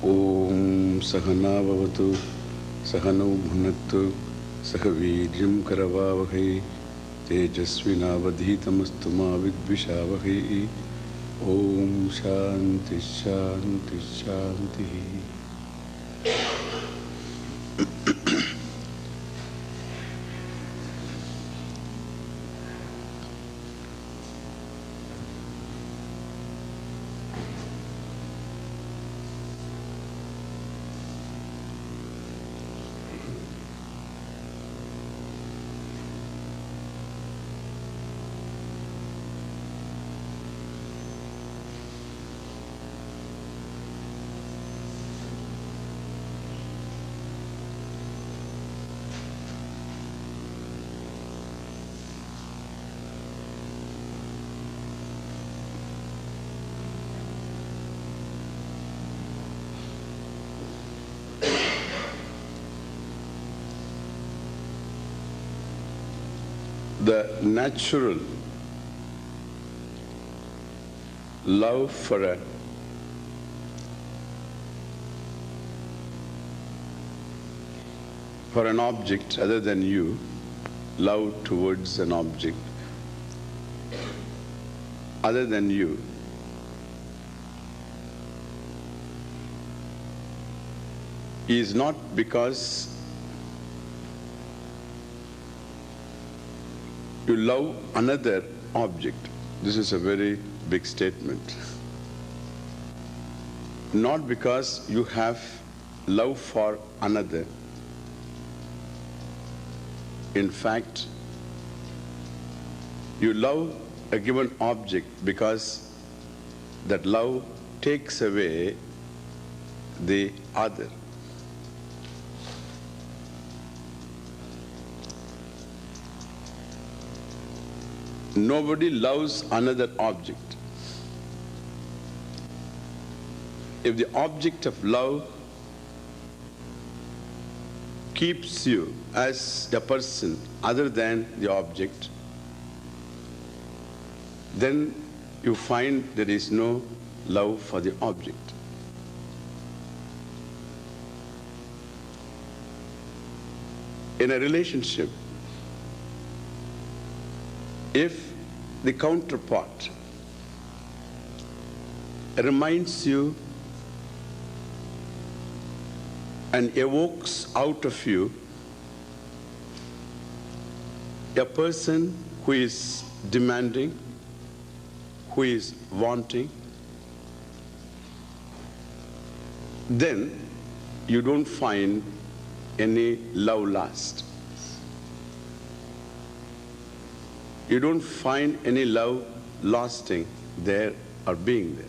Om Sahana Bhavatu Sahano Bhunattu Sahavirjam Karavavahe Tejasvinavadhitamastu ma vidvishavahe. Om Shanti Shanti Shanti. The natural love for an object other than you, love towards an object other than you, is not because you love another object. This is a very big statement. Not because you have love for another. In fact, you love a given object because that love takes away the other. Nobody loves another object. If the object of love keeps you as a person other than the object, then you find there is no love for the object. In a relationship, if the counterpart reminds you and evokes out of you a person who is demanding, who is wanting, then you don't find any love last. You don't find any love lasting there or being there.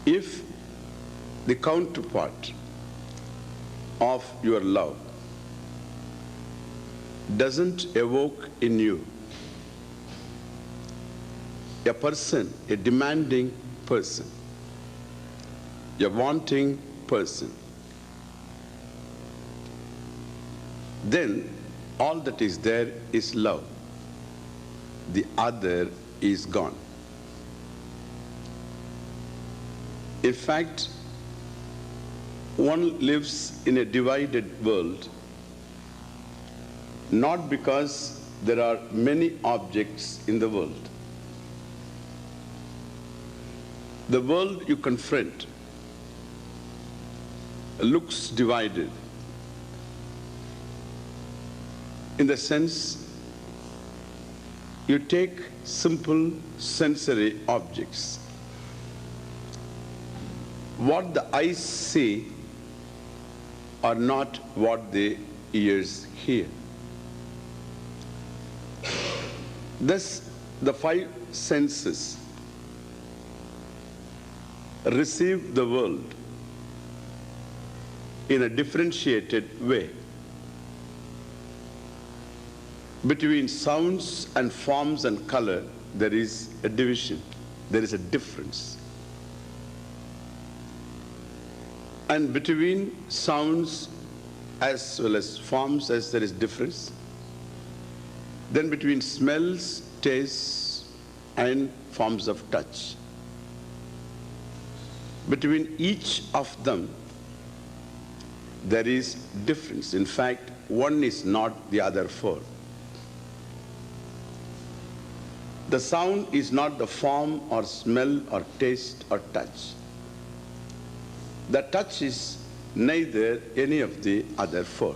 If the counterpart of your love doesn't evoke in you a person, a demanding person, a wanting person, then all that is there is love. The other is gone. In fact, one lives in a divided world not because there are many objects in the world. The world you confront looks divided in the sense you take simple sensory objects. What the eyes see are not what the ears hear. Thus, the five senses receive the world in a differentiated way. Between sounds and forms and color, there is a division, there is a difference. And between sounds as well as forms, as there is difference, then between smells, tastes, and forms of touch. Between each of them, there is difference. In fact, one is not the other for. The sound is not the form or smell or taste or touch. The touch is neither any of the other four.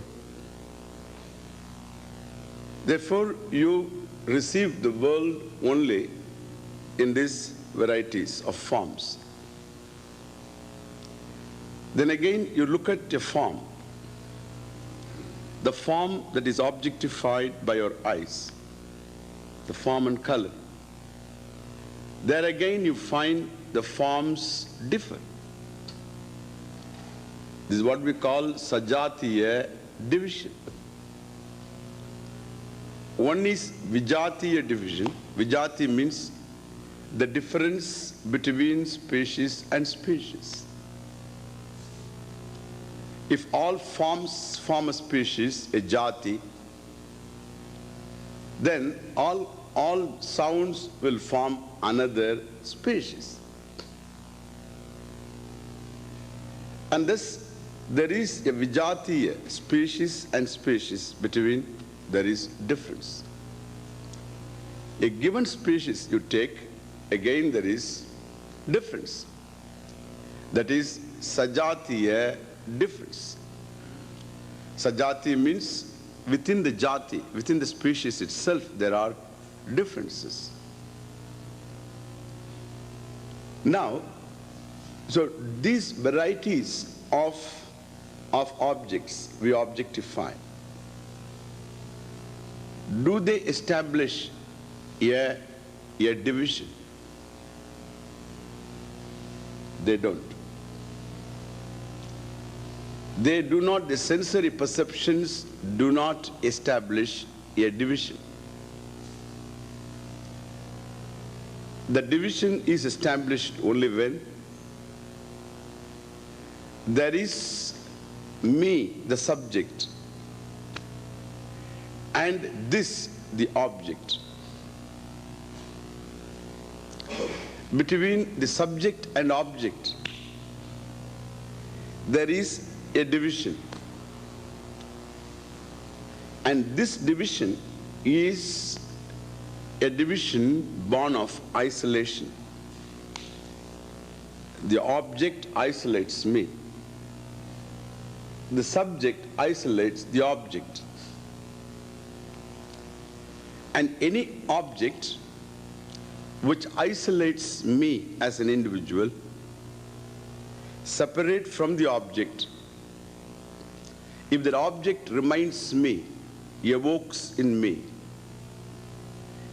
Therefore, you receive the world only in these varieties of forms. Then again, you look at a form, the form that is objectified by your eyes, the form and color. There again, you find the forms differ. This is what we call Sajatiya division. One is Vijatiya division. Vijati means the difference between species and species. If all forms form a species, a jati, then all sounds will form another species. And thus, there is a Vijatiya, species and species, between there is difference. A given species you take, again there is difference. That is Sajatiya difference. Sajati means within the jati, within the species itself, there are differences. Now, so these varieties of objects we objectify, do they establish a division? They don't. They do not, the sensory perceptions do not establish a division. The division is established only when there is me, the subject, and this, the object. Between the subject and object, there is a division. And this division is a division born of isolation. The object isolates me. The subject isolates the object. And any object which isolates me as an individual, separate from the object, if that object reminds me, evokes in me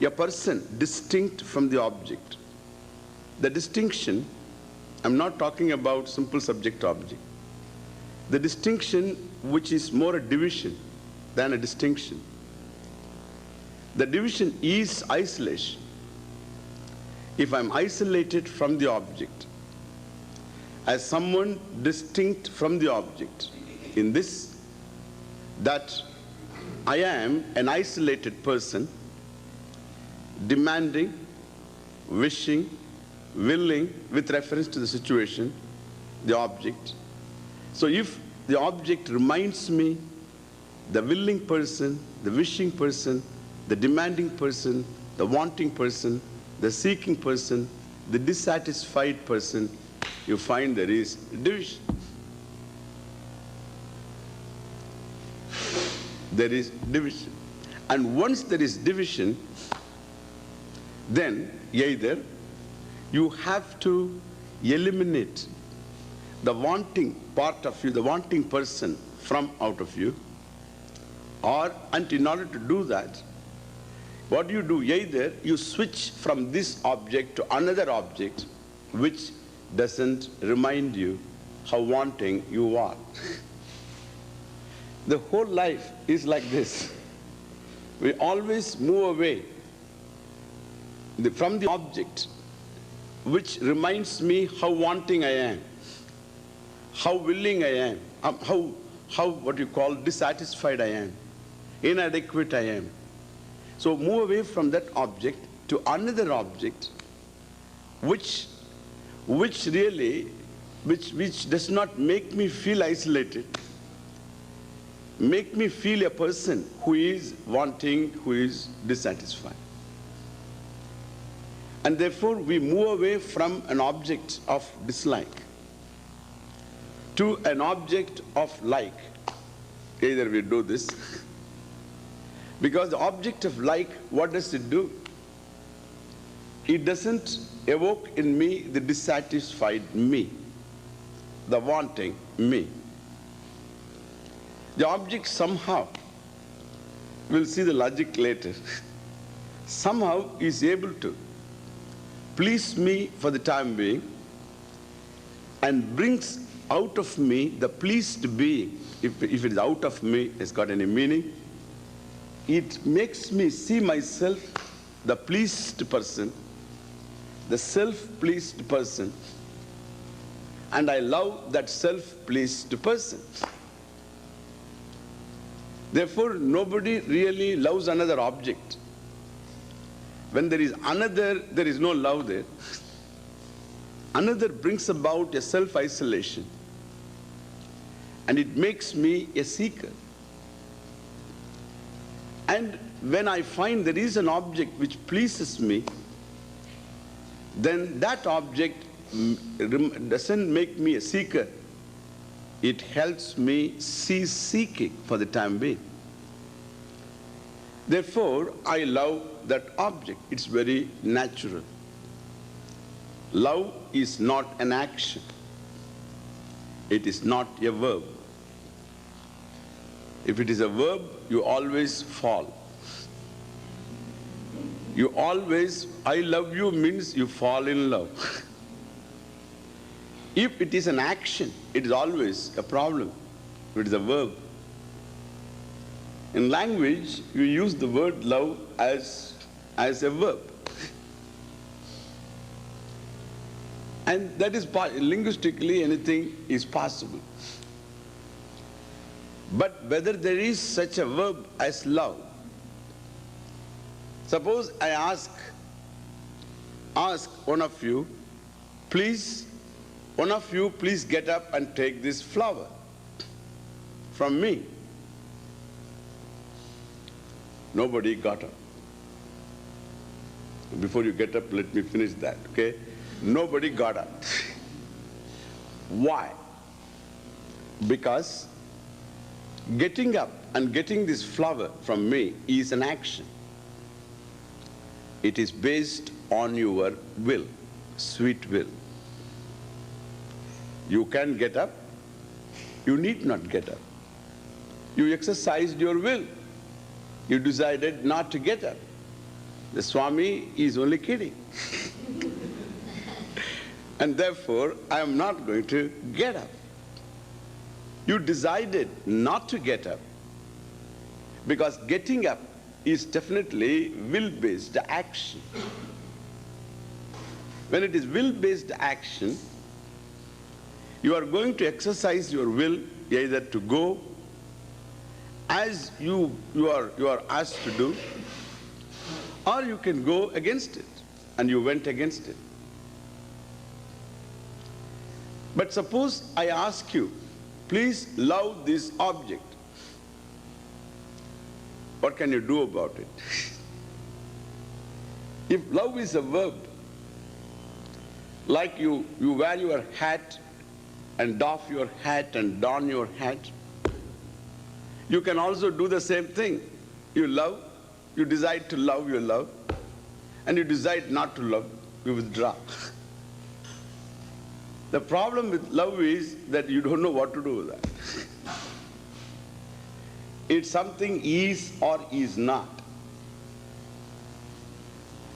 a person distinct from the object. The distinction, I'm not talking about simple subject-object. The distinction which is more a division than a distinction. The division is isolation. If I'm isolated from the object, as someone distinct from the object, in this, that I am an isolated person, demanding, wishing, willing, with reference to the situation, the object. So if the object reminds me, the willing person, the wishing person, the demanding person, the wanting person, the seeking person, the dissatisfied person, you find there is division. There is division. And once there is division, then either you have to eliminate the wanting part of you, the wanting person from out of you, and in order to do that, what do you do? Either you switch from this object to another object which doesn't remind you how wanting you are. The whole life is like this. We always move away from the object which reminds me how wanting I am, how willing I am, how what you call dissatisfied I am, inadequate I am. So move away from that object to another object which does not make me feel isolated, make me feel a person who is wanting, who is dissatisfied. And therefore we move away from an object of dislike to an object of like. Either we do this, because the object of like, what does it do? It doesn't evoke in me the dissatisfied me, the wanting me. The object somehow, we'll see the logic later, somehow is able to please me for the time being and brings out of me the pleased being. If it is out of me, it's got any meaning. It makes me see myself, the pleased person, the self-pleased person, and I love that self-pleased person. Therefore, nobody really loves another object. When there is another, there is no love there. Another brings about a self-isolation, and it makes me a seeker. And when I find there is an object which pleases me, then that object doesn't make me a seeker. It helps me cease seeking for the time being. Therefore, I love that object. It's very natural. Love is not an action. It is not a verb. If it is a verb, you always fall. You always, I love you means you fall in love. If it is an action, it is always a problem. If it is a verb. In language, you use the word love as a verb. And that is, linguistically, anything is possible. But whether there is such a verb as love, suppose I ask one of you, please get up and take this flower from me. Nobody got up. Before you get up, let me finish that, okay? Nobody got up. Why? Because getting up and getting this flower from me is an action. It is based on your will, sweet will. You can get up, you need not get up. You exercised your will. You decided not to get up. The Swami is only kidding. And therefore, I am not going to get up. You decided not to get up because getting up is definitely will-based action. When it is will-based action, you are going to exercise your will either to go as you are asked to do, or you can go against it, and you went against it. But suppose I ask you, please love this object. What can you do about it? If love is a verb, like you wear your hat and doff your hat and don your hat, you can also do the same thing. You love, you decide to love, you love, and you decide not to love, you withdraw. The problem with love is that you don't know what to do with that. It's something is or is not.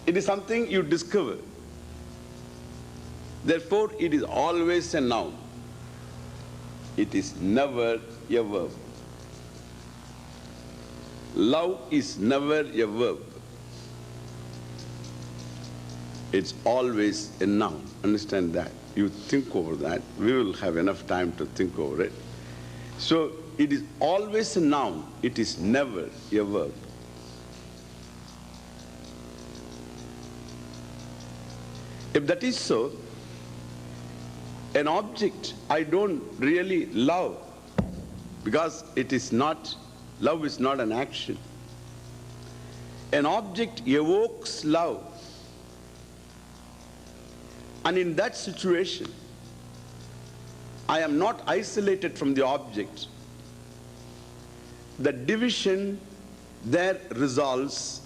It is something you discover. Therefore, it is always a noun. It is never a verb. Love is never a verb. It's always a noun. Understand that. You think over that. We will have enough time to think over it. So, it is always a noun. It is never a verb. If that is so, an object I don't really love, because it is not, love is not an action. An object evokes love. And in that situation, I am not isolated from the object. The division there resolves.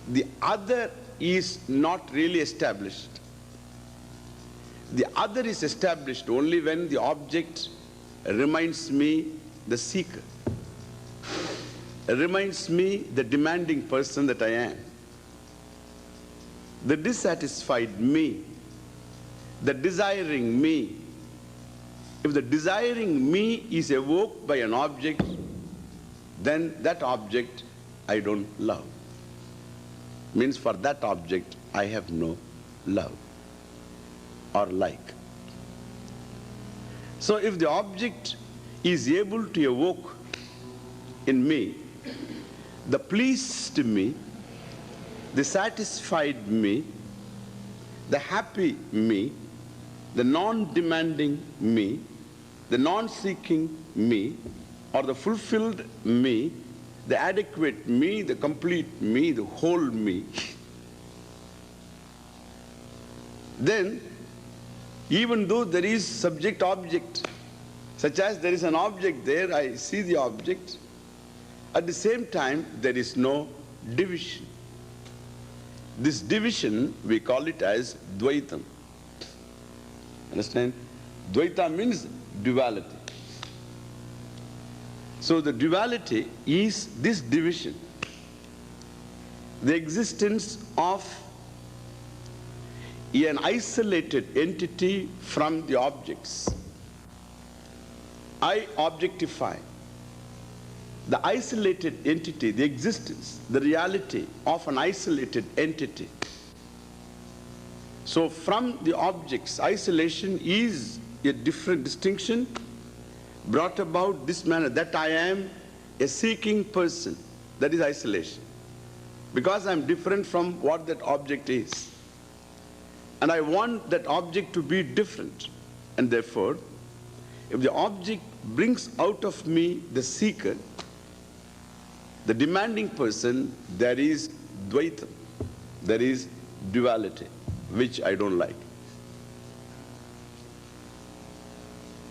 The other is not really established. The other is established only when the object reminds me the seeker, reminds me the demanding person that I am, the dissatisfied me, the desiring me. If the desiring me is evoked by an object, then that object I don't love. Means for that object I have no love or like. So if the object is able to evoke in me the pleased me, the satisfied me, the happy me, the non-demanding me, the non-seeking me, or the fulfilled me, the adequate me, the complete me, the whole me, then even though there is subject-object, such as there is an object there, I see the object, at the same time there is no division. This division, we call it as Dvaitam. Understand? Dvaita means duality. So the duality is this division, the existence of an isolated entity from the objects. I objectify the isolated entity, the existence, the reality of an isolated entity. So from the objects, isolation is a different distinction brought about this manner, that I am a seeking person. That is isolation. Because I am different from what that object is. And I want that object to be different. And therefore, if the object brings out of me the seeker, the demanding person, there is Dvaitam, there is duality, which I don't like.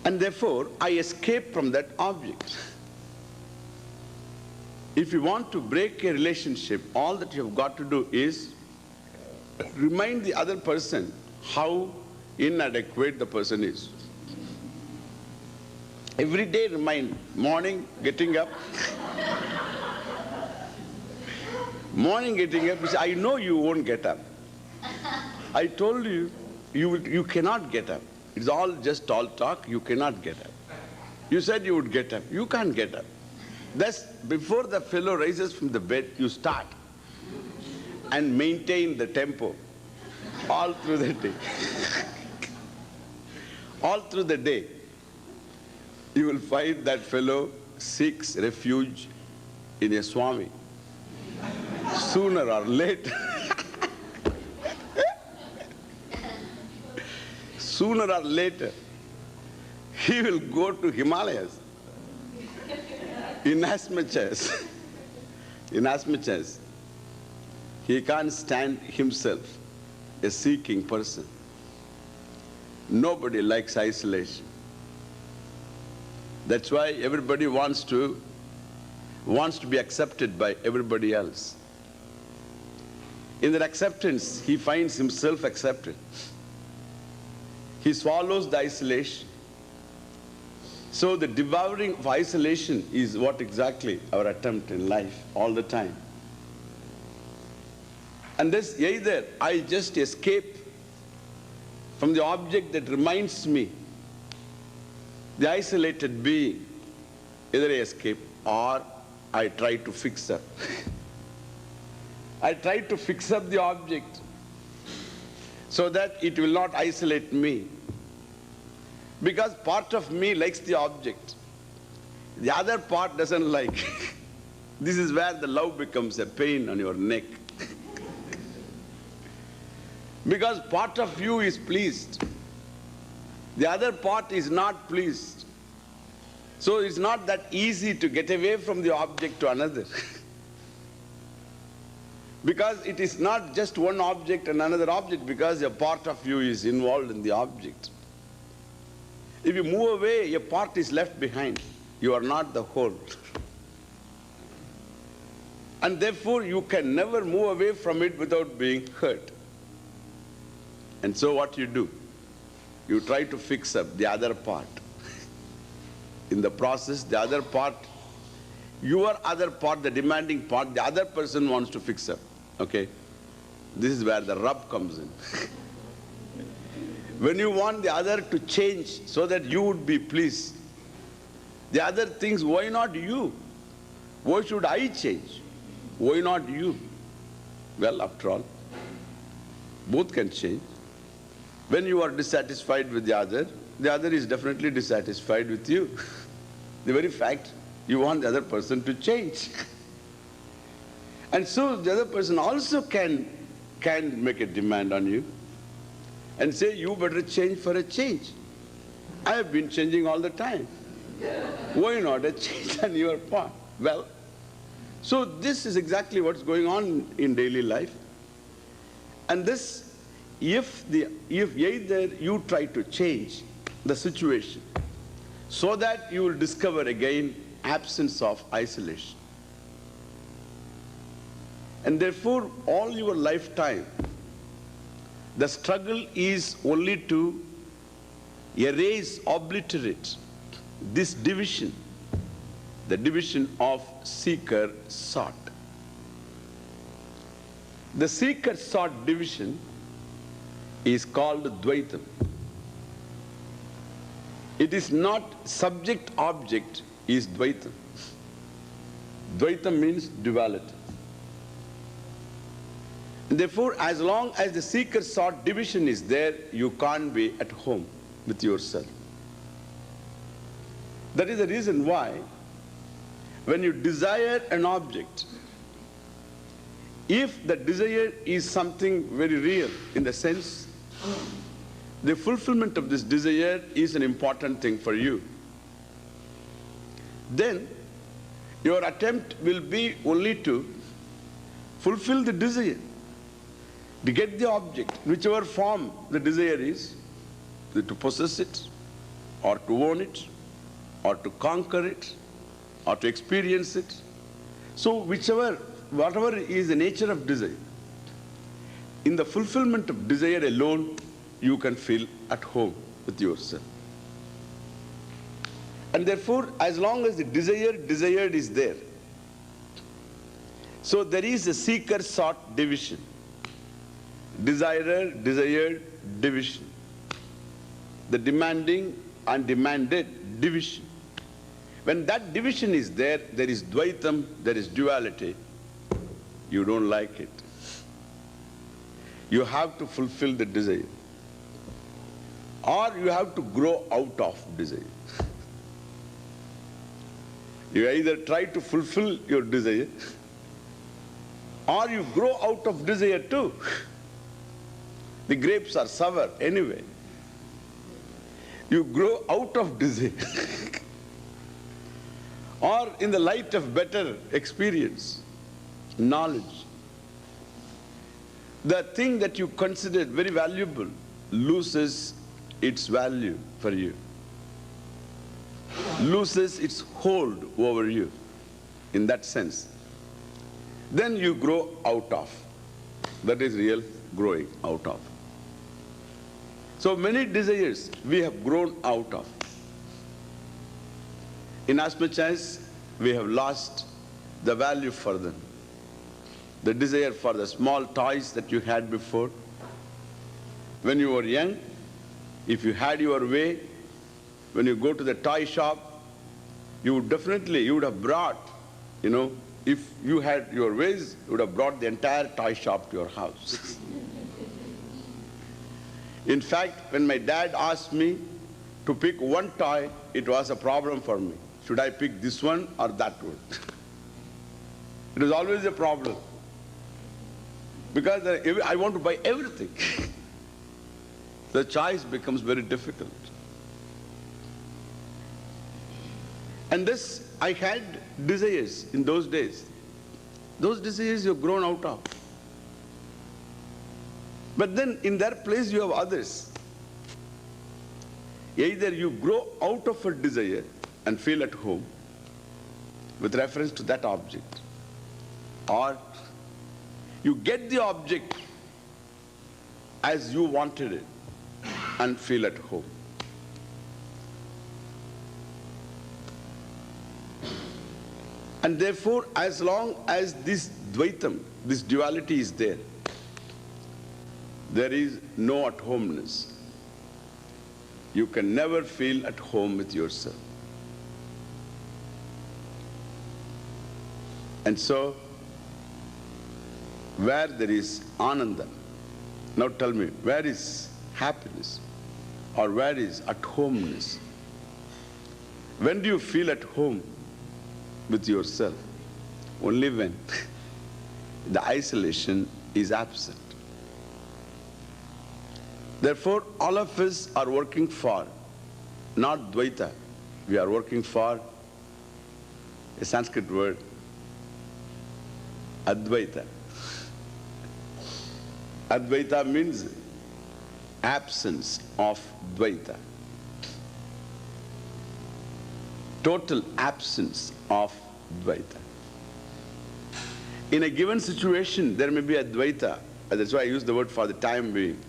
And therefore, I escape from that object. If you want to break a relationship, all that you have got to do is remind the other person how inadequate the person is. Every day remind, morning getting up, morning getting up, you say, I know you won't get up. I told you, you cannot get up. It's all just all talk, you cannot get up. You said you would get up, you can't get up. Thus, before the fellow rises from the bed, you start and maintain the tempo all through the day. All through the day, you will find that fellow seeks refuge in a Swami. Sooner or later, sooner or later, he will go to Himalayas. Inasmuch as he can't stand himself a seeking person. Nobody likes isolation. That's why everybody wants to be accepted by everybody else. In that acceptance, he finds himself accepted. He swallows the isolation. So the devouring of isolation is what exactly our attempt in life all the time. And this, either I just escape from the object that reminds me, the isolated being, either I escape or I try to fix up. I try to fix up the object so that it will not isolate me. Because part of me likes the object. The other part doesn't like. This is where the love becomes a pain on your neck. Because part of you is pleased. The other part is not pleased. So it's not that easy to get away from the object to another. Because it is not just one object and another object, because a part of you is involved in the object. If you move away, a part is left behind. You are not the whole. And therefore, you can never move away from it without being hurt. And so what you do? You try to fix up the other part. In the process, the other part, your other part, the demanding part, the other person wants to fix up. Okay? This is where the rub comes in. When you want the other to change so that you would be pleased, the other thinks, why not you? Why should I change? Why not you? Well, after all, both can change. When you are dissatisfied with the other is definitely dissatisfied with you. The very fact you want the other person to change. And so the other person also can make a demand on you and say, you better change for a change. I have been changing all the time. Why not a change on your part? Well, so this is exactly what's going on in daily life. And this, if either you try to change the situation so that you will discover again absence of isolation. And therefore, all your lifetime, the struggle is only to erase, obliterate this division, the division of seeker-sought. The seeker-sought division is called Dvaitam. It is not subject-object, is Dvaitam. Dvaitam means duality. And therefore, as long as the seeker-sought division is there, you can't be at home with yourself. That is the reason why, when you desire an object, if the desire is something very real, in the sense, the fulfillment of this desire is an important thing for you, then your attempt will be only to fulfill the desire, to get the object, whichever form the desire is, to possess it, or to own it, or to conquer it, or to experience it. So whatever is the nature of desire, in the fulfillment of desire alone, you can feel at home with yourself. And therefore, as long as the desired is there, so there is a seeker-sought division. Desired division. The demanding and demanded division. When that division is there, there is Dvaitam, there is duality. You don't like it. You have to fulfill the desire. Or you have to grow out of desire. You either try to fulfill your desire, or you grow out of desire too. The grapes are sour anyway. You grow out of desire. Or in the light of better experience, knowledge, the thing that you considered very valuable loses its value for you, loses its hold over you in that sense. Then you grow out of. That is real growing out of. So many desires we have grown out of. Inasmuch as we have lost the value for them. The desire for the small toys that you had before. When you were young, if you had your way, when you go to the toy shop, you would have brought, if you had your ways, you would have brought the entire toy shop to your house. In fact, when my dad asked me to pick one toy, it was a problem for me. Should I pick this one or that one? It was always a problem. Because I want to buy everything. The choice becomes very difficult. And this, I had desires in those days. Those desires you've grown out of. But then in their place you have others. Either you grow out of a desire and feel at home with reference to that object, or you get the object as you wanted it and feel at home. And therefore, as long as this dvaitam, this duality is there, there is no at-homeness. You can never feel at home with yourself. And so, where there is ananda, now tell me, where is happiness? Or where is at-homeness? When do you feel at home with yourself? Only when the isolation is absent. Therefore, all of us are working for not Dvaita. We are working for a Sanskrit word, Advaita. Advaita means absence of Dvaita. Total absence of Dvaita. In a given situation, there may be Advaita. That's why I use the word for the time being.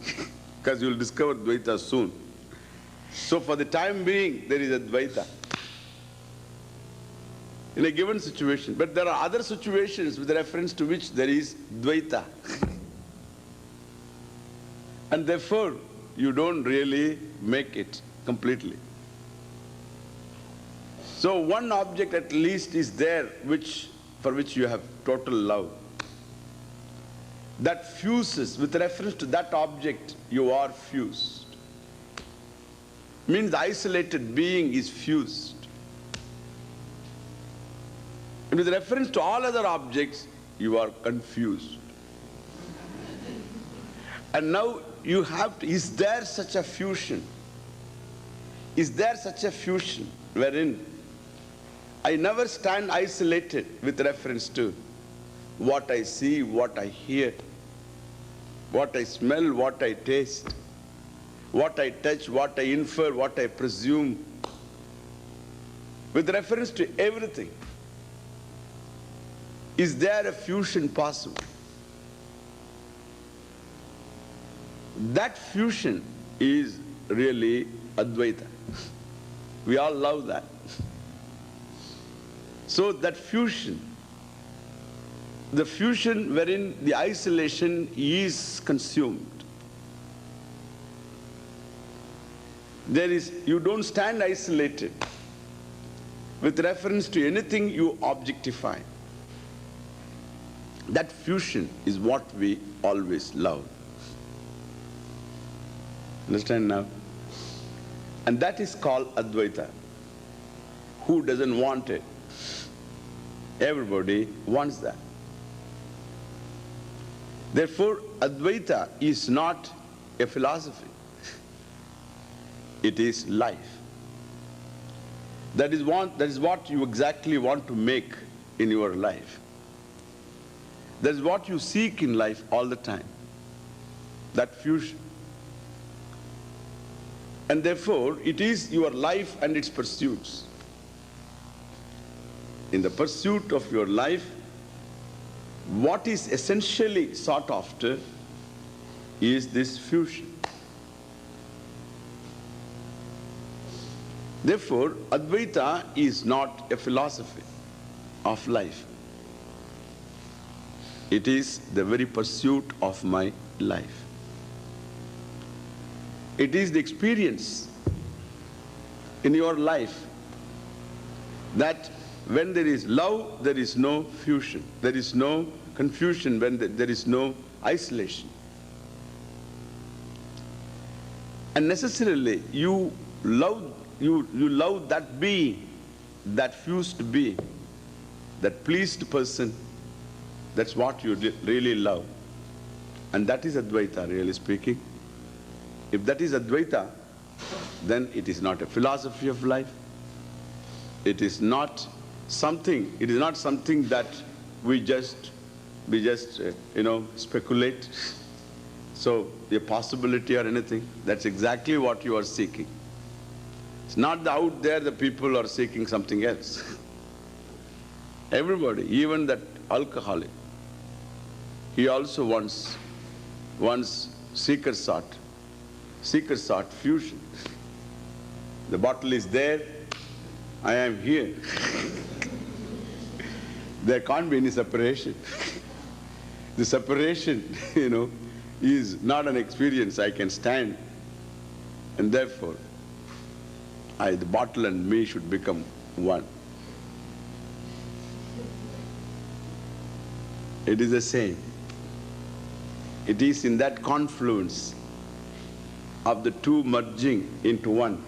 Because you will discover Dvaita soon. So for the time being, there is Advaita in a given situation. But there are other situations with reference to which there is Dvaita. And therefore, you don't really make it completely. So one object at least is there for which you have total love. That fuses, with reference to that object, you are fused. Means the isolated being is fused. And with reference to all other objects, you are confused. And now you have to, is there such a fusion? Is there such a fusion wherein I never stand isolated with reference to what I see, what I hear, what I smell, what I taste, what I touch, what I infer, what I presume, with reference to everything? Is there a fusion possible? That fusion is really Advaita. We all love that. So that fusion, the fusion wherein the isolation is consumed. You don't stand isolated with reference to anything you objectify. That fusion is what we always love. Understand now? And that is called Advaita. Who doesn't want it? Everybody wants that. Therefore, Advaita is not a philosophy. It is life. That is what you exactly want to make in your life. That is what you seek in life all the time. That fusion. And therefore, it is your life and its pursuits. In the pursuit of your life, what is essentially sought after is this fusion. Therefore, Advaita is not a philosophy of life. It is the very pursuit of my life. It is the experience in your life that when there is love, there is no fusion. There is no confusion when there is no isolation. And necessarily you love that being, that fused being, that pleased person. That's what you really love. And that is Advaita, really speaking. If that is Advaita, then it is not a philosophy of life. It is not something that we just speculate. So a possibility or anything, that's exactly what you are seeking. It's not that out there the people are seeking something else. Everybody, even that alcoholic, he also wants seeker sought fusion. The bottle is there, I am here. There can't be any separation. The separation, is not an experience I can stand. And therefore, the bottle and me should become one. It is the same. It is in that confluence of the two merging into one,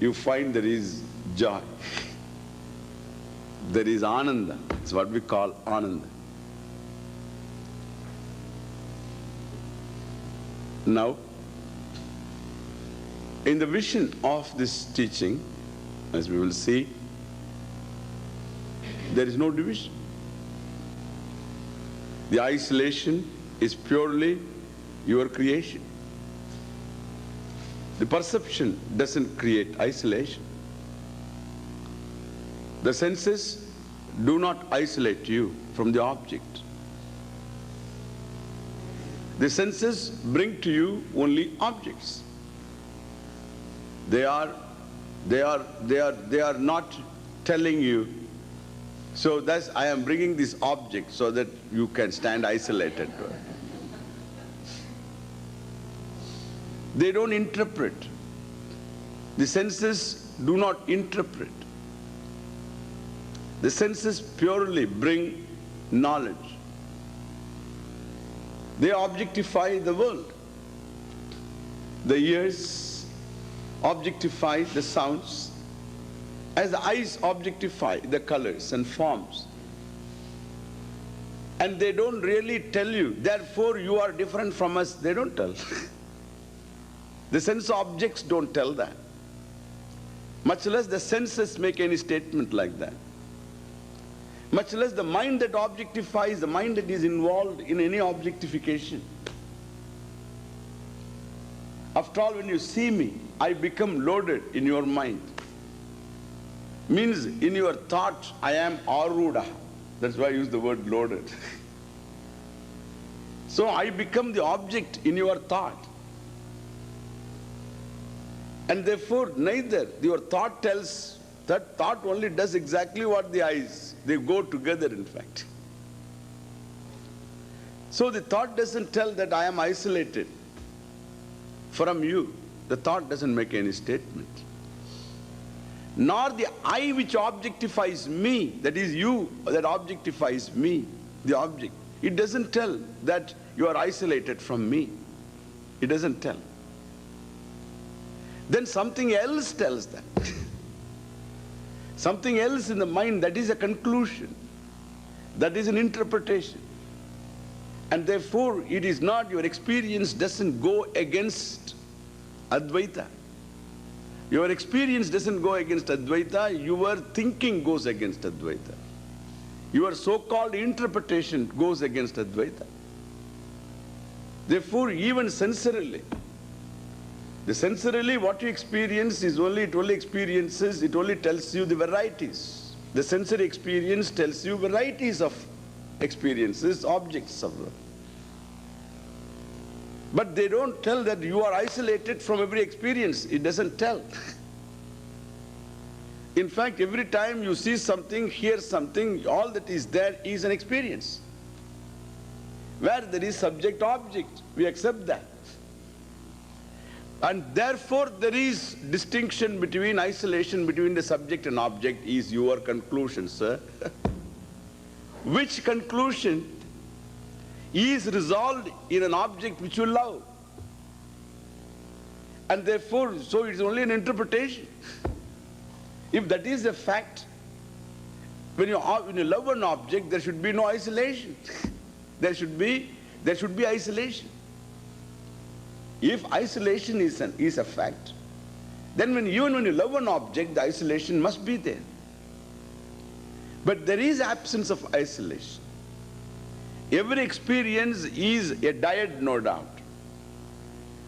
you find there is joy. There is Ananda. It's what we call Ananda. Now, in the vision of this teaching, as we will see, there is no division. The isolation is purely your creation. The perception doesn't create isolation. The senses do not isolate you from the object. The senses bring to you only objects. They are not telling you, so thus I am bringing this object so that you can stand isolated to it. They don't interpret. The senses do not interpret. The senses purely bring knowledge. They objectify the world. The ears objectify the sounds, as the eyes objectify the colors and forms. And they don't really tell you, therefore you are different from us. They don't tell. The sense objects don't tell that. Much less the senses make any statement like that. Much less the mind that objectifies, the mind that is involved in any objectification. After all, when you see me, I become loaded in your mind. Means in your thought, I am Aruda. That's why I use the word loaded. So I become the object in your thought. And therefore, neither your thought tells, that thought only does exactly what the eyes, they go together in fact. So the thought doesn't tell that I am isolated from you. The thought doesn't make any statement. Nor the I which objectifies me, that is you that objectifies me, the object. It doesn't tell that you are isolated from me. It doesn't tell. Then something else tells that. Something else in the mind, that is a conclusion. That is an interpretation. And therefore, it is not, your experience doesn't go against Advaita. Your experience doesn't go against Advaita, your thinking goes against Advaita. Your so-called interpretation goes against Advaita. Therefore, even sensorily, what you experience is it only experiences, it only tells you the varieties. The sensory experience tells you varieties of experiences, objects of them. But they don't tell that you are isolated from every experience. It doesn't tell. In fact, every time you see something, hear something, all that is there is an experience. Where there is subject-object, we accept that. And therefore, there is distinction between isolation between the subject and object is your conclusion, sir. Which conclusion is resolved in an object which you love. And therefore, so it's only an interpretation. If that is a fact, when you love an object, there should be no isolation. There should be there should be isolation. If isolation is a fact, then even when you love an object, the isolation must be there. But there is absence of isolation. Every experience is a dyad, no doubt.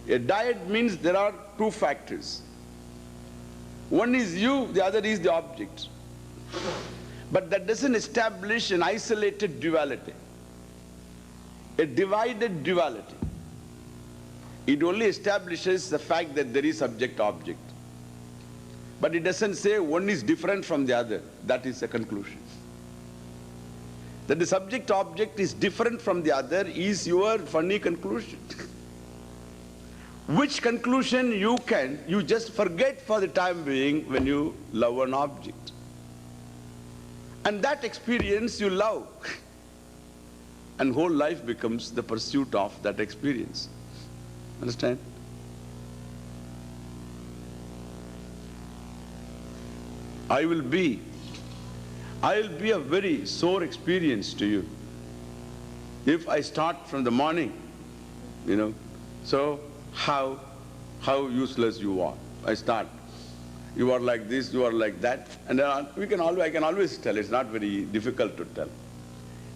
A dyad means there are two factors. One is you, the other is the object. But that doesn't establish an isolated duality, a divided duality. It only establishes the fact that there is subject-object. But it doesn't say one is different from the other. That is the conclusion. That the subject-object is different from the other is your funny conclusion. Which conclusion you just forget for the time being when you love an object. And that experience you love. And whole life becomes the pursuit of that experience. Understand? I will be a very sore experience to you if I start from the morning, so how useless you are. I start, you are like this, you are like that, and I can always tell. It's not very difficult to tell.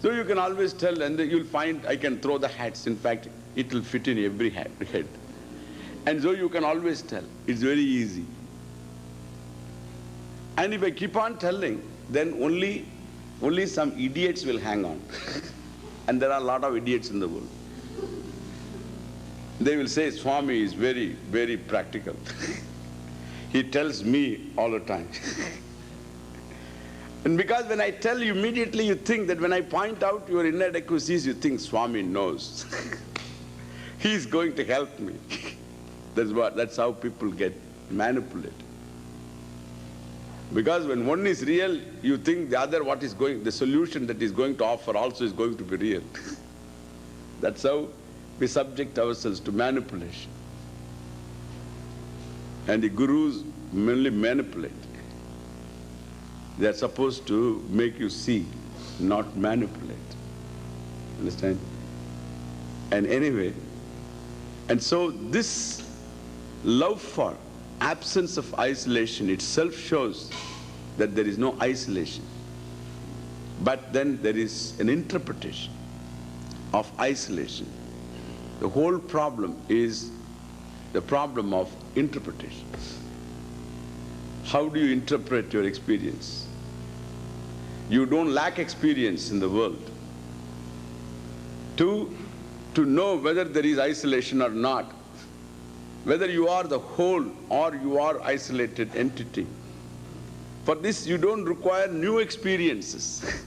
So you can always tell, and you'll find I can throw the hats. In fact, it will fit in every head. And so you can always tell. It's very easy. And if I keep on telling, then only some idiots will hang on. And there are a lot of idiots in the world. They will say, Swami is very, very practical. He tells me all the time. And because when I tell you, immediately you think that when I point out your inadequacies, you think Swami knows. He is going to help me. That's how people get manipulated. Because when one is real, you think the other the solution that is going to offer also is going to be real. That's how we subject ourselves to manipulation. And the gurus mainly manipulate. They are supposed to make you see, not manipulate. Understand? And anyway, and so this love for absence of isolation itself shows that there is no isolation. But then there is an interpretation of isolation. The whole problem is the problem of interpretation. How do you interpret your experience? You don't lack experience in the world. To know whether there is isolation or not, whether you are the whole or you are isolated entity. For this you don't require new experiences.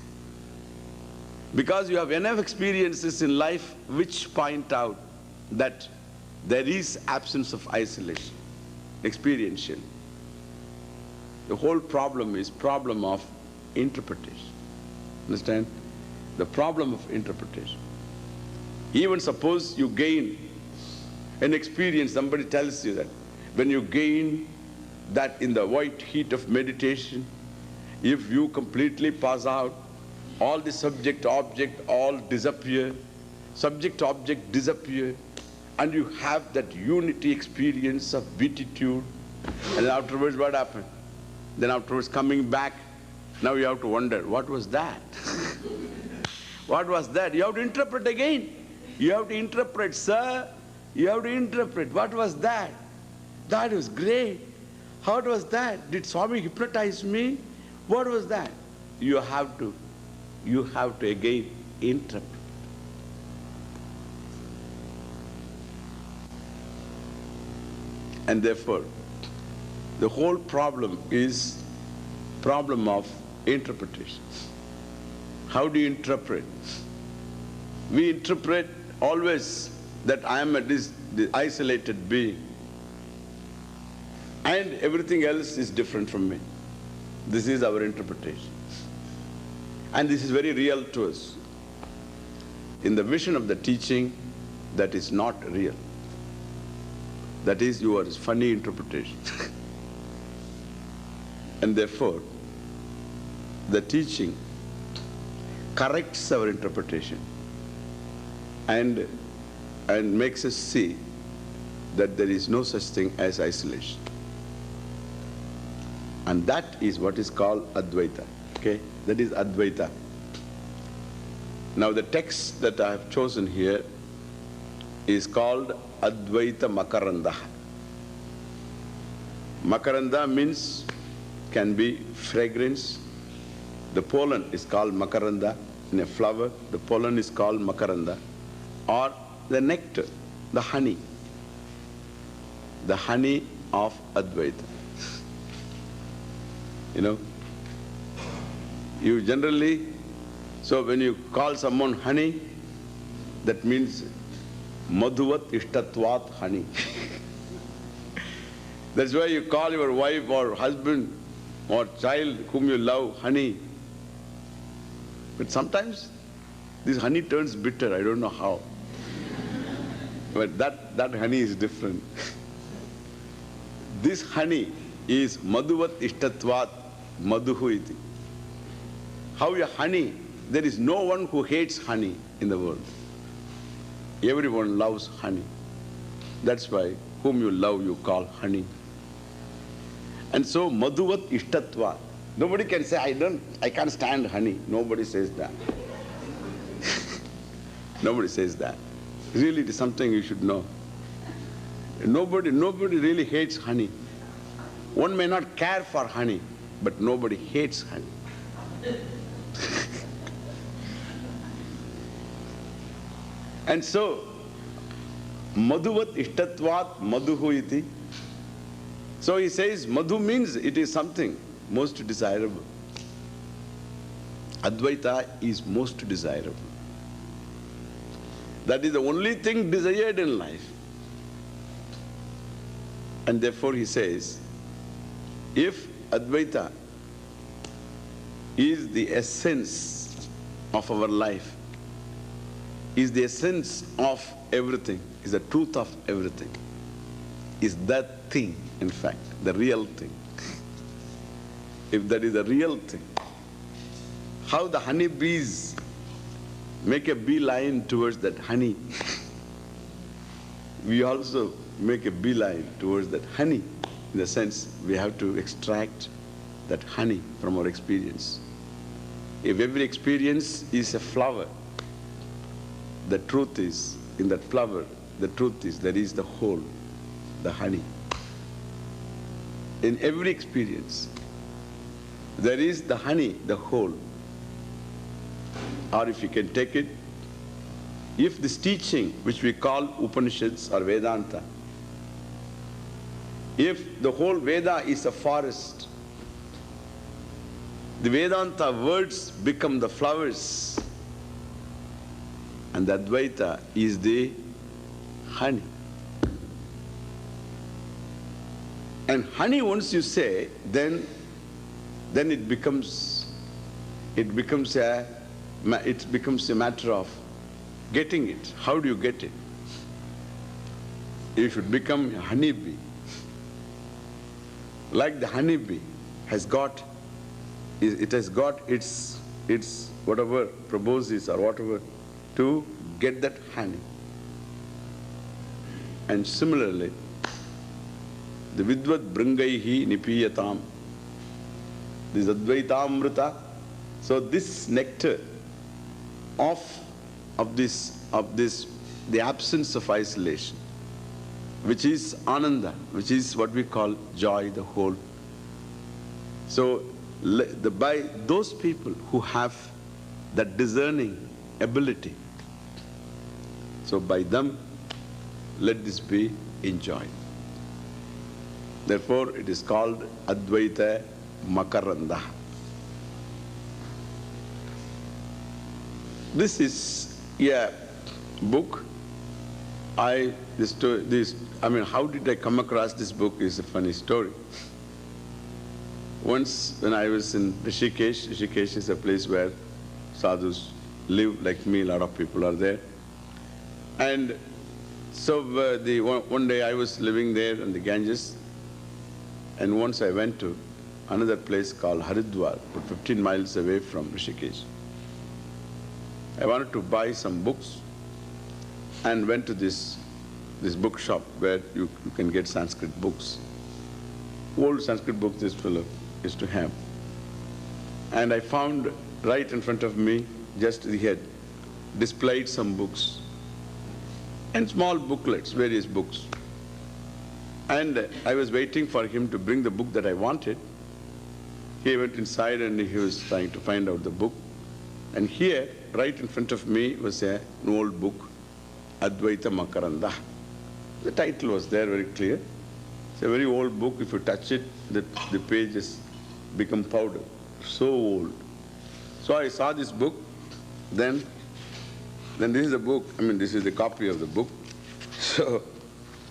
Because you have enough experiences in life which point out that there is absence of isolation, experiential. The whole problem is problem of interpretation. Understand? The problem of interpretation. Even suppose you gain an experience, somebody tells you that when you gain that in the white heat of meditation, if you completely pass out, all the subject-object all disappear, subject-object disappear, and you have that unity experience of beatitude, and then afterwards what happened? Then afterwards coming back, now you have to wonder, what was that? What was that? You have to interpret again. You have to interpret, sir. You have to interpret. What was that? That was great. How was that? Did Swami hypnotize me? What was that? You have to again interpret. And therefore, the whole problem is problem of interpretation. How do you interpret? We interpret always that I am the isolated being and everything else is different from me. This is our interpretation. And this is very real to us. In the vision of the teaching, that is not real. That is your funny interpretation. And therefore, the teaching corrects our interpretation and makes us see that there is no such thing as isolation. And that is what is called Advaita. Okay? That is Advaita. Now the text that I have chosen here is called Advaita Makaranda. Makaranda means, can be fragrance. The pollen is called Makaranda. In a flower, the pollen is called Makaranda. Or the nectar, the honey of Advaita. You know, you generally, so when you call someone honey, that means Madhuvat Ishtatvat honey. That's why you call your wife or husband or child whom you love honey. But sometimes this honey turns bitter, I don't know how. But that honey is different. This honey is Madhuvat Ishtatvat Madhuhu iti. How a honey, there is no one who hates honey in the world. Everyone loves honey. That's why whom you love you call honey. And so Madhuvat Ishtatvat. Nobody can say, I can't stand honey. Nobody says that. Nobody says that. Really, it is something you should know. Nobody really hates honey. One may not care for honey, but nobody hates honey. And so, Madhuvat Ishtatvat Madhuhu iti. So he says, Madhu means it is something most desirable. Advaita is most desirable. That is the only thing desired in life. And therefore he says, if Advaita is the essence of our life, is the essence of everything, is the truth of everything, is that thing, in fact, the real thing. If that is the real thing, how the honeybees make a beeline towards that honey, we also make a beeline towards that honey. In the sense, we have to extract that honey from our experience. If every experience is a flower, the truth is, in that flower, the truth is, there is the whole, the honey. In every experience, there is the honey, the whole. Or if you can take it, if this teaching, which we call Upanishads or Vedanta, if the whole Veda is a forest, the Vedanta words become the flowers, and the Advaita is the honey. And honey, once you say, then it becomes a matter of getting it. How do you get it? You should become a honeybee. Like the honeybee has got, it has got its whatever proboscis or whatever to get that honey. And similarly, the Vidvat Brangaihi Nipiyatam, this Advaitamrita. So this nectar of this, the absence of isolation, which is Ananda, which is what we call joy, the whole. So by those people who have that discerning ability, so by them, let this be enjoyed. Therefore, it is called Advaita Makaranda. This is a book. How did I come across this book is a funny story. Once when I was in Rishikesh, Rishikesh is a place where sadhus live like me, a lot of people are there. And so one day I was living there on the Ganges, and once I went to another place called Haridwar, about 15 miles away from Rishikesh. I wanted to buy some books, and went to this bookshop where you can get Sanskrit books. Old Sanskrit books this fellow used to have. And I found right in front of me, just he had displayed some books and small booklets, various books. And I was waiting for him to bring the book that I wanted. He went inside and he was trying to find out the book. And here, right in front of me, was an old book, Advaita Makaranda. The title was there very clear. It's a very old book. If you touch it, the pages become powder. So old. So I saw this book. Then this is the book. I mean, this is the copy of the book. So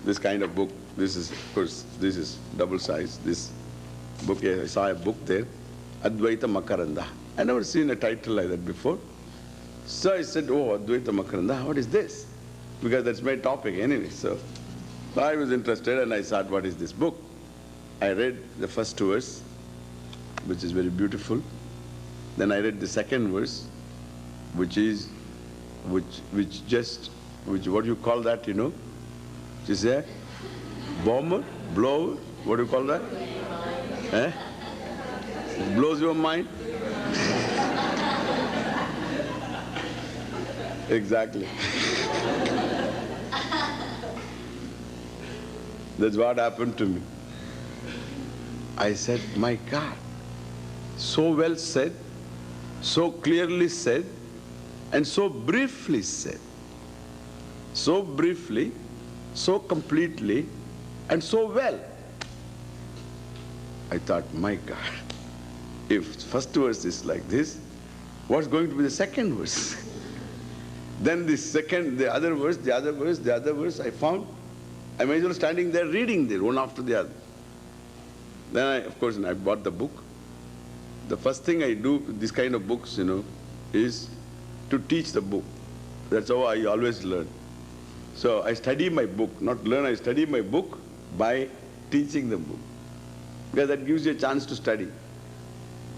this kind of book. This is, of course, this is double size. This book, I saw a book there, Advaita Makaranda. I never seen a title like that before. So I said, oh, Advaita Makaranda, what is this? Because that's my topic anyway. So I was interested and I thought, what is this book? I read the first verse, which is very beautiful. Then I read the second verse, which what do you call that, you know? Which is a bomber, blower, what do you call that? Eh? It blows your mind? Exactly. That's what happened to me. I said, my God, so well said, so clearly said, and so briefly said. So briefly, so completely, and so well. I thought, my God, if the first verse is like this, what's going to be the second verse? Then the other verse, I found, I may as well standing there reading there, one after the other. Then of course, I bought the book. The first thing I do with this kind of books, you know, is to teach the book. That's how I always learn. So I study my book, not learn, I study my book by teaching the book. Because that gives you a chance to study.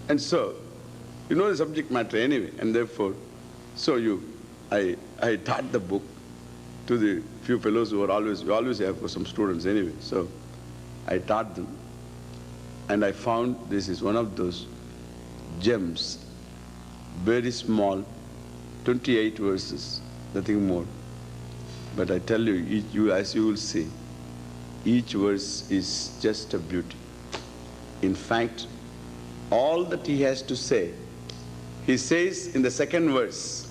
And so, you know the subject matter anyway, and therefore, I taught the book to the few fellows who are we always have some students anyway. So I taught them, and I found this is one of those gems, very small, 28 verses, nothing more. But I tell you, as you will see, each verse is just a beauty. In fact, all that he has to say, he says in the second verse,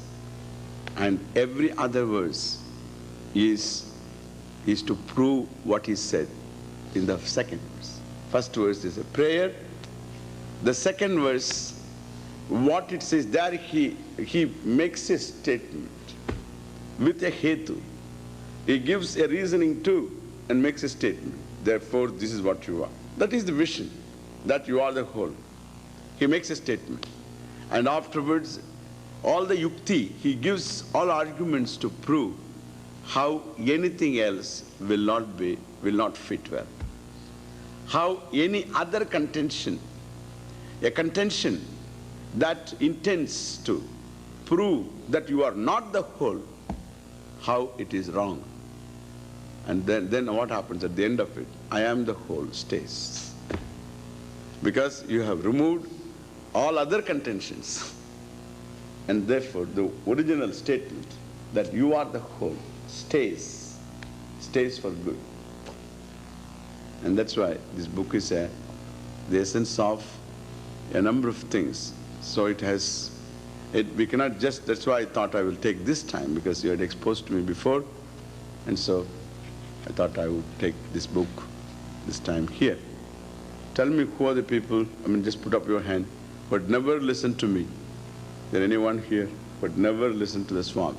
and every other verse is to prove what he said in the second verse. First verse is a prayer. The second verse, what it says there, he makes a statement with a hetu. He gives a reasoning too and makes a statement. Therefore, this is what you are. That is the vision, that you are the whole. He makes a statement. And afterwards, all the yukti, he gives all arguments to prove how anything else will not fit well. How any other contention, a contention that intends to prove that you are not the whole, how it is wrong. And then what happens at the end of it? I am the whole stays. Because you have removed all other contentions. And therefore, the original statement that you are the whole stays for good. And that's why this book is the essence of a number of things. So we cannot just, that's why I thought I will take this time, because you had exposed to me before. And so I thought I would take this book this time here. Tell me who are the people, just put up your hand, who had never listened to me. Is there anyone here who had never listened to the Swami?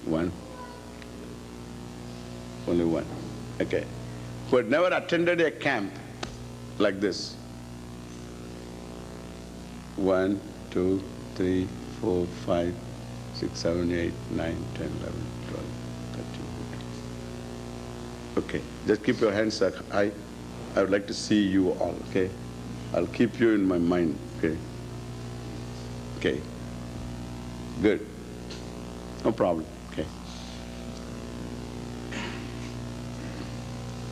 One? Only one. Okay. Who had never attended a camp like this? 1, 2, 3, 4, 5, 6, 7, 8, 9, 10, 11, 12, 13, 14. Okay. Just keep your hands up high. I would like to see you all, okay? I'll keep you in my mind, okay? Okay. Good. No problem, okay.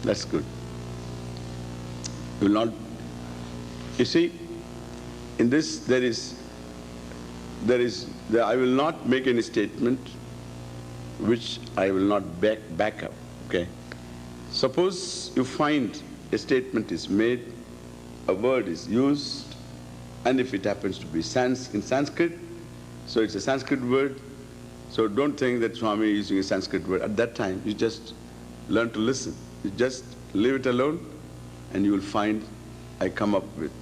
That's good. You will not, you see, in this I will not make any statement which I will not back up, okay? Suppose you find a statement is made, a word is used, and if it happens to be in Sanskrit, so it's a Sanskrit word, so don't think that Swami is using a Sanskrit word. At that time, you just learn to listen. You just leave it alone, and you will find I come up with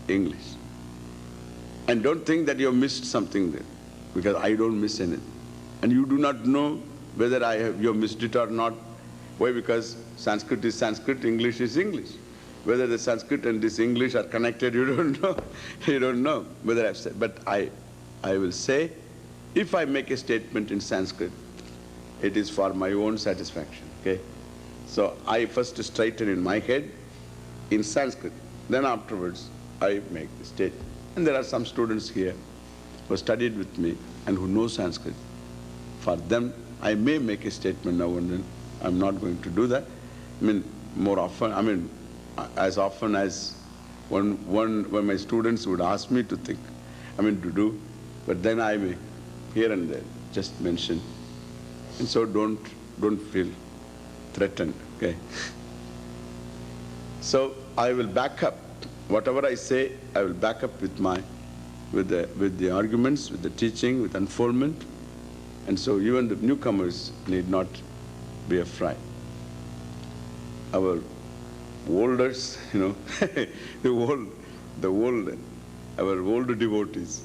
English. And don't think that you have missed something there, because I don't miss anything. And you do not know whether you have missed it or not. Why? Because Sanskrit is Sanskrit, English is English. Whether the Sanskrit and this English are connected, you don't know. You don't know whether I've said. But I will say, if I make a statement in Sanskrit, it is for my own satisfaction, okay? So I first straighten in my head in Sanskrit. Then afterwards, I make the statement. And there are some students here who studied with me and who know Sanskrit. For them, I may make a statement now and then. I'm not going to do that. I mean, more often, I mean, as often as when my students would ask me to think, I mean, to do, but then I may here and there just mention. And so don't feel threatened, okay? So I will back up. Whatever I say, I will back up with the arguments, with the teaching, with unfoldment. And so even the newcomers need not be afraid. Our olders, our older devotees.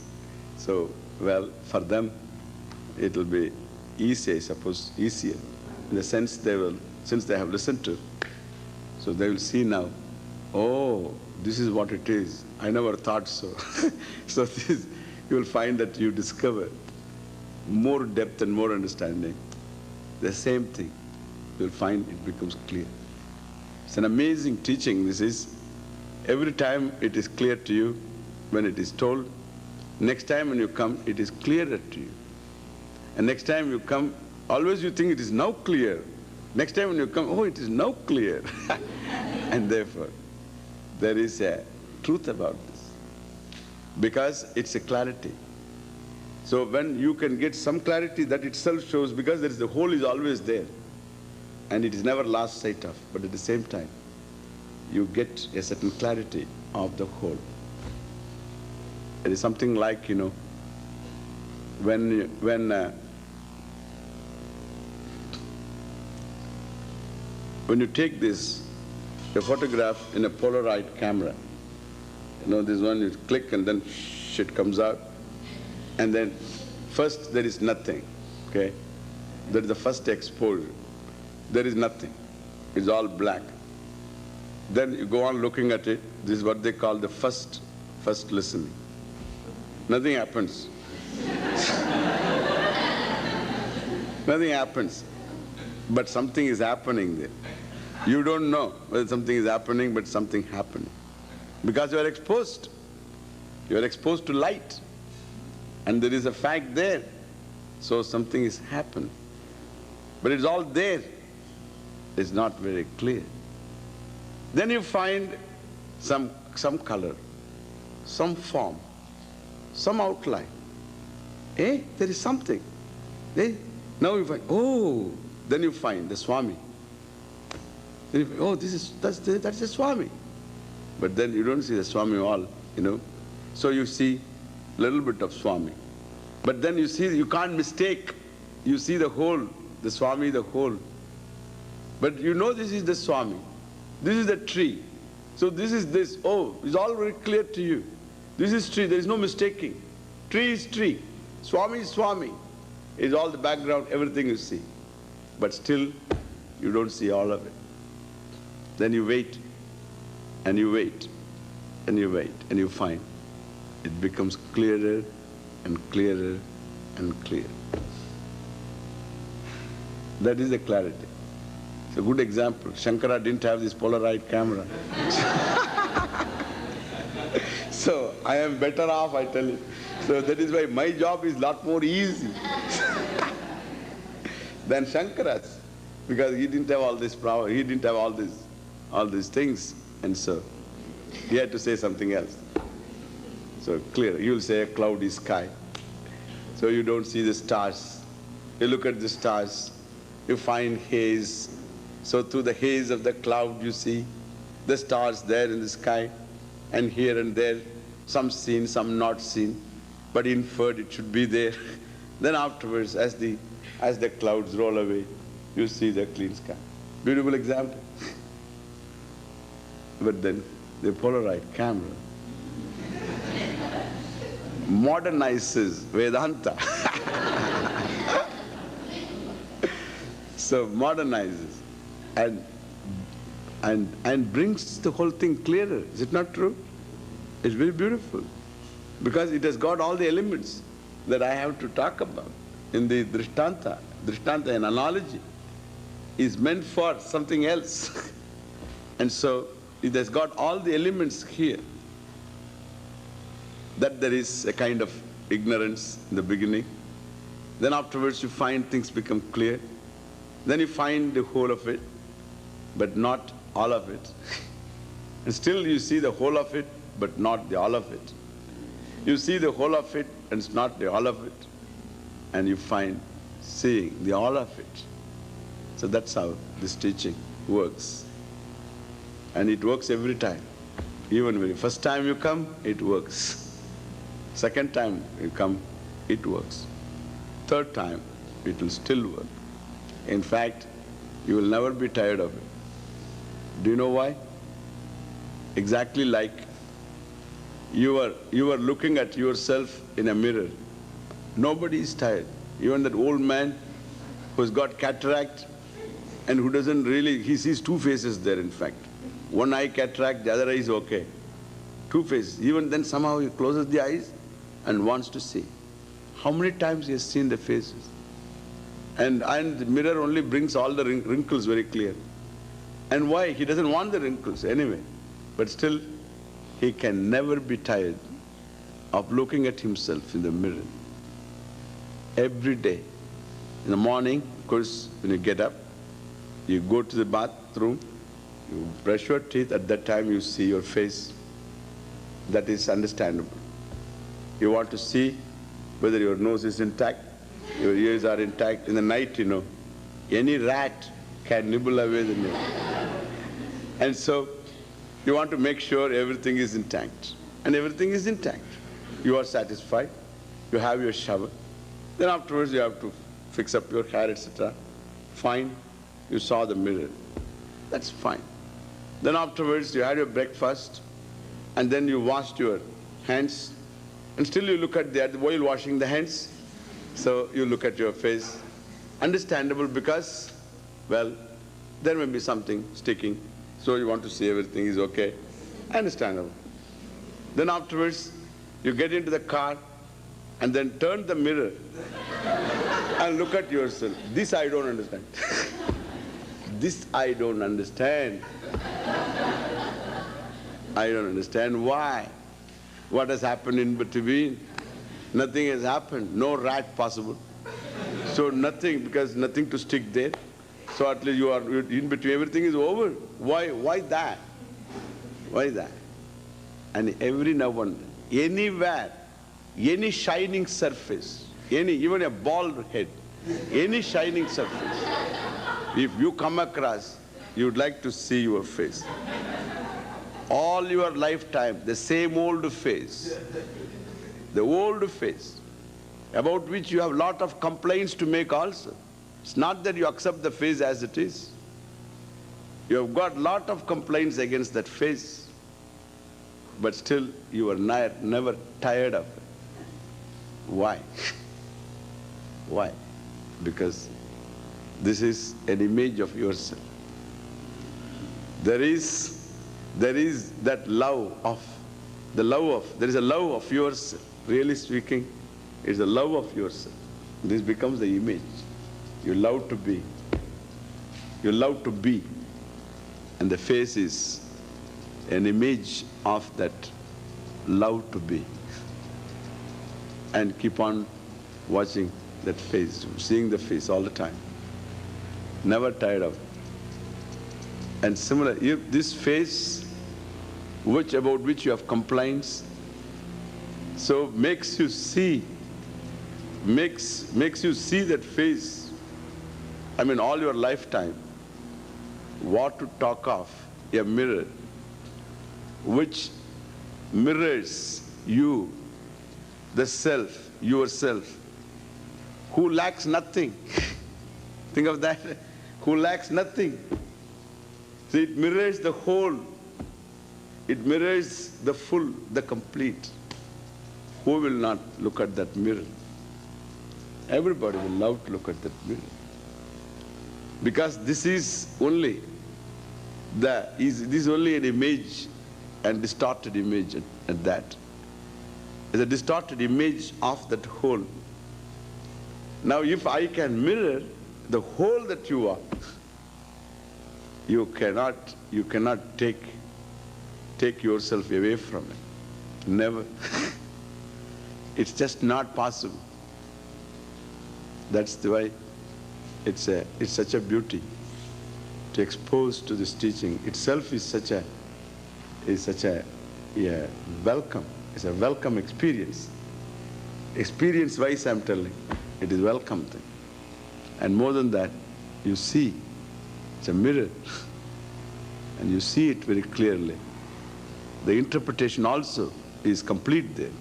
So, well, for them, it will be easy, I suppose, easier. In the sense since they have listened to, so they will see now, oh, this is what it is. I never thought so. So you will find that you discover more depth and more understanding. The same thing, you will find it becomes clear. It's an amazing teaching, this is. Every time it is clear to you when it is told. Next time when you come, it is clearer to you. And next time you come, always you think it is now clear. Next time when you come, oh, it is now clear. And therefore, there is a truth about this. Because it's a clarity. So when you can get some clarity, that itself shows, because there is the whole is always there. And it is never lost sight of. But at the same time, you get a certain clarity of the whole. It is something like, when you take a photograph in a Polaroid camera, this one you click and then it comes out. And then first there is nothing, okay? That is the first exposure. There is nothing. It's all black. Then you go on looking at it. This is what they call the first listening. Nothing happens. Nothing happens. But something is happening there. You don't know whether something is happening, but something happening. Because you are exposed. You are exposed to light. And there is a fact there. So something is happening. But it's all there. It's not very clear. Then you find some color, some form, some outline. There is something. Now you find, oh, then you find the Swami. Then you find, oh, that's the Swami. But then you don't see the Swami all, So you see a little bit of Swami. But then you see, you can't mistake. You see the whole, the Swami, the whole. But this is the Swami. This is the tree. So this is this. Oh, it's all very clear to you. This is tree. There is no mistaking. Tree is tree. Swami is Swami. It's all the background, everything you see. But still, you don't see all of it. Then you wait, and you wait, and you wait, and you find it becomes clearer and clearer and clearer. That is the clarity. It's a good example. Shankara didn't have this Polaroid camera. So I am better off, I tell you. So that is why my job is a lot more easy than Shankara's. because he didn't have all this power, he didn't have all these things, and so he had to say something else. So clear, you'll say a cloudy sky. So you don't see the stars. You look at the stars, you find haze. So through the haze of the cloud you see the stars there in the sky, and here and there, some seen, some not seen, but inferred it should be there. Then afterwards, as the clouds roll away, you see the clean sky. Beautiful example. But then the Polaroid camera modernizes Vedanta. So modernizes and brings the whole thing clearer. Is it not true? It's very beautiful because it has got all the elements that I have to talk about in the Drishtanta. Drishtanta, an analogy, is meant for something else. And so it has got all the elements here. That there is a kind of ignorance in the beginning. Then afterwards you find things become clear. Then you find the whole of it, but not all of it. And still you see the whole of it, but not the all of it. You see the whole of it, and it's not the all of it. And you find seeing the all of it. So that's how this teaching works. And it works every time. Even when the first time you come, it works. Second time you come, it works. Third time, it will still work. In fact, you will never be tired of it. Do you know why? Exactly like you are looking at yourself in a mirror. Nobody is tired. Even that old man who's got cataract and who doesn't really, he sees two faces there in fact. One eye cataract, the other eye is okay. Two faces. Even then somehow he closes the eyes and wants to see. How many times he has seen the faces? And the mirror only brings all the wrinkles very clear. And why? He doesn't want the wrinkles anyway. But still, he can never be tired of looking at himself in the mirror. Every day. In the morning, of course, when you get up, you go to the bathroom, you brush your teeth, at that time you see your face. That is understandable. You want to see whether your nose is intact, your ears are intact. In the night, any rat can nibble away the nail. And so, you want to make sure everything is intact. And everything is intact. You are satisfied. You have your shower. Then afterwards, you have to fix up your hair, etc. Fine. You saw the mirror. That's fine. Then afterwards, you had your breakfast. And then you washed your hands. And still you look at that while washing the hands. So you look at your face. Understandable because, well, there may be something sticking. So you want to see everything is okay. Understandable. Then afterwards, you get into the car and then turn the mirror and look at yourself. This I don't understand. This I don't understand. I don't understand why. What has happened in between? Nothing has happened. No rat possible. So nothing, because nothing to stick there. So at least you are in between. Everything is over. Why that? Why that? And every now and then, anywhere, any shining surface, even a bald head, any shining surface, if you come across, you would like to see your face. All your lifetime, the same old face, the old face, about which you have lot of complaints to make also. It's not that you accept the face as it is. You have got lot of complaints against that face, but still you are never tired of it. Why? Why? Because this is an image of yourself. There is that love of, there is a love of yourself. Really speaking, it's the love of yourself. This becomes the image. You love to be. You love to be. And the face is an image of that love to be. And keep on watching that face, seeing the face all the time. Never tired of. And similar, if this face about which you have complaints, so makes you see that face, I mean all your lifetime, what to talk of a mirror which mirrors you, the self, yourself, who lacks nothing. Think of that, who lacks nothing. See, it mirrors the whole, it mirrors the full, the complete. Who will not look at that mirror? Everybody will love to look at that mirror. Because this is only this is only an image, and distorted image at that. It's a distorted image of that whole. Now if I can mirror the whole that you are, you cannot take yourself away from it. Never. It's just not possible. That's the way it's such a beauty to expose to this teaching. Itself is such a welcome. It's a welcome experience. Experience-wise, I'm telling, it is welcome thing. And more than that, you see, it's a mirror, and you see it very clearly. The interpretation also is complete there.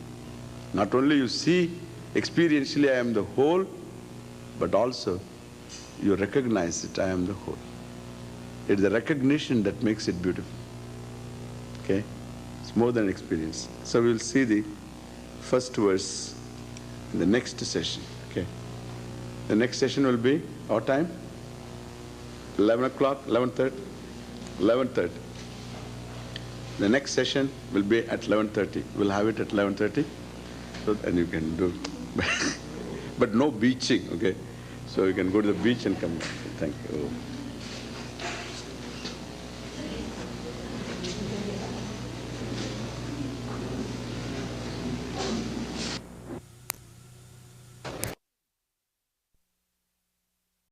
Not only you see experientially I am the whole, but also you recognize it, I am the whole. It's the recognition that makes it beautiful. Okay? It's more than experience. So we'll see the first verse in the next session. Okay? The next session will be, our time? 11 o'clock, 11:30? 11:30. The next session will be at 11:30. We'll have it at 11:30. So, and you can do, but no beaching, okay? So you can go to the beach and come back. Thank you.